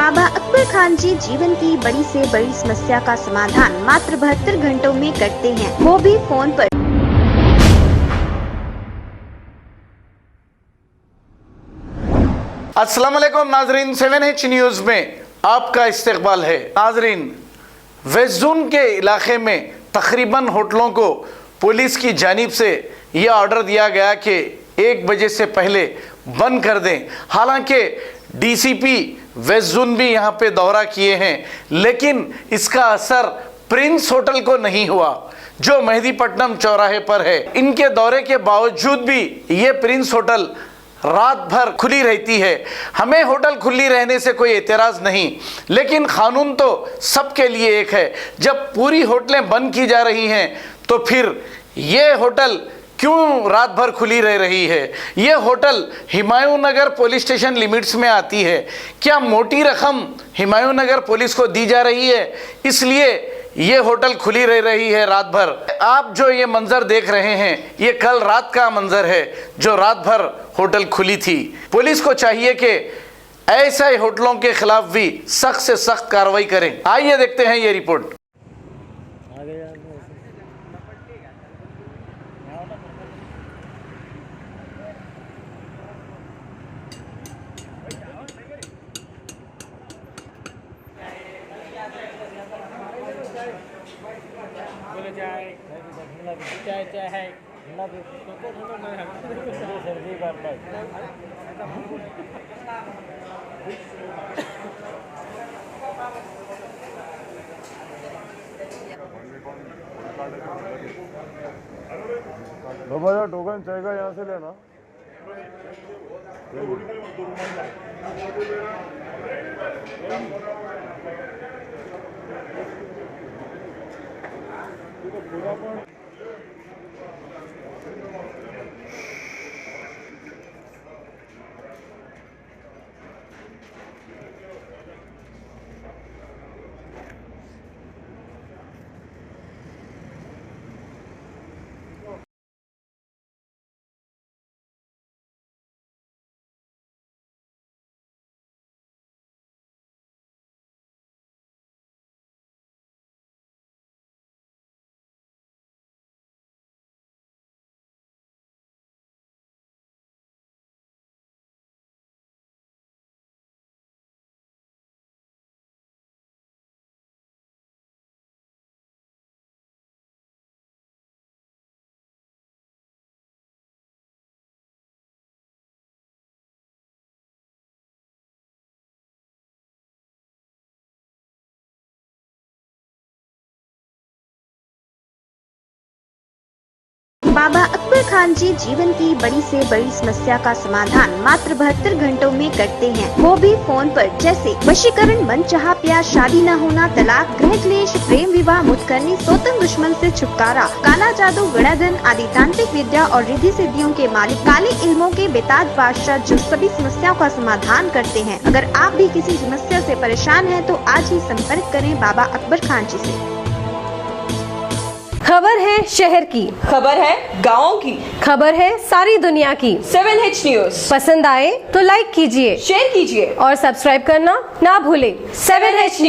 बाबा अकबर खान जी जीवन की बड़ी से बड़ी समस्या का समाधान मात्र 72 घंटों में करते हैं, वो भी फोन पर। अस्सलाम वालेकुम नाजरीन, 7H न्यूज़ में आपका इस्तकबाल है। नाजरीन, वेस्ट जोन के इलाके में तकरीबन होटलों को पुलिस की जानिब से यह ऑर्डर दिया गया कि 1 बजे से पहले बंद कर दें। हालांकि डीसीपी वेस्ट जोन भी यहाँ पे दौरा किए हैं, लेकिन इसका असर प्रिंस होटल को नहीं हुआ जो मेहदीपट्टनम चौराहे पर है। इनके दौरे के बावजूद भी ये प्रिंस होटल रात भर खुली रहती है। हमें होटल खुली रहने से कोई एतराज़ नहीं, लेकिन कानून तो सबके लिए एक है। जब पूरी होटलें बंद की जा रही हैं तो फिर ये होटल क्यों रात भर खुली रह रही है? ये होटल हुमायूं नगर पुलिस स्टेशन लिमिट्स में आती है। क्या मोटी रकम हुमायूं नगर पुलिस को दी जा रही है, इसलिए ये होटल खुली रह रही है रात भर? आप जो ये मंजर देख रहे हैं, ये कल रात का मंजर है जो रात भर होटल खुली थी। पुलिस को चाहिए कि ऐसे होटलों के खिलाफ भी सख्त से सख्त कार्रवाई करें। आइए देखते हैं ये रिपोर्ट। बाबा यार टोकन चाहिए, यहाँ से लेना। बाबा अकबर खान जी जीवन की बड़ी से बड़ी समस्या का समाधान मात्र 72 घंटों में करते हैं, वो भी फोन पर। जैसे वशीकरण, मनचाहा प्यार, शादी न होना, तलाक, गृह क्लेश, प्रेम विवाह, मुतकरनी, सोतन दुश्मन से छुटकारा, काला जादू, गड़ाधन आदि तांत्रिक विद्या और रिद्धि सिद्धियों के मालिक काले इल्मों के बेताज बादशाह जो सभी समस्याओं का समाधान करते हैं। अगर आप भी किसी समस्या से परेशान हैं तो आज ही संपर्क करें बाबा अकबर खान जी से। खबर है शहर की, खबर है गाँव की, खबर है सारी दुनिया की। 7H न्यूज़ पसंद आए तो लाइक कीजिए, शेयर कीजिए और सब्सक्राइब करना ना भूलें। 7H news.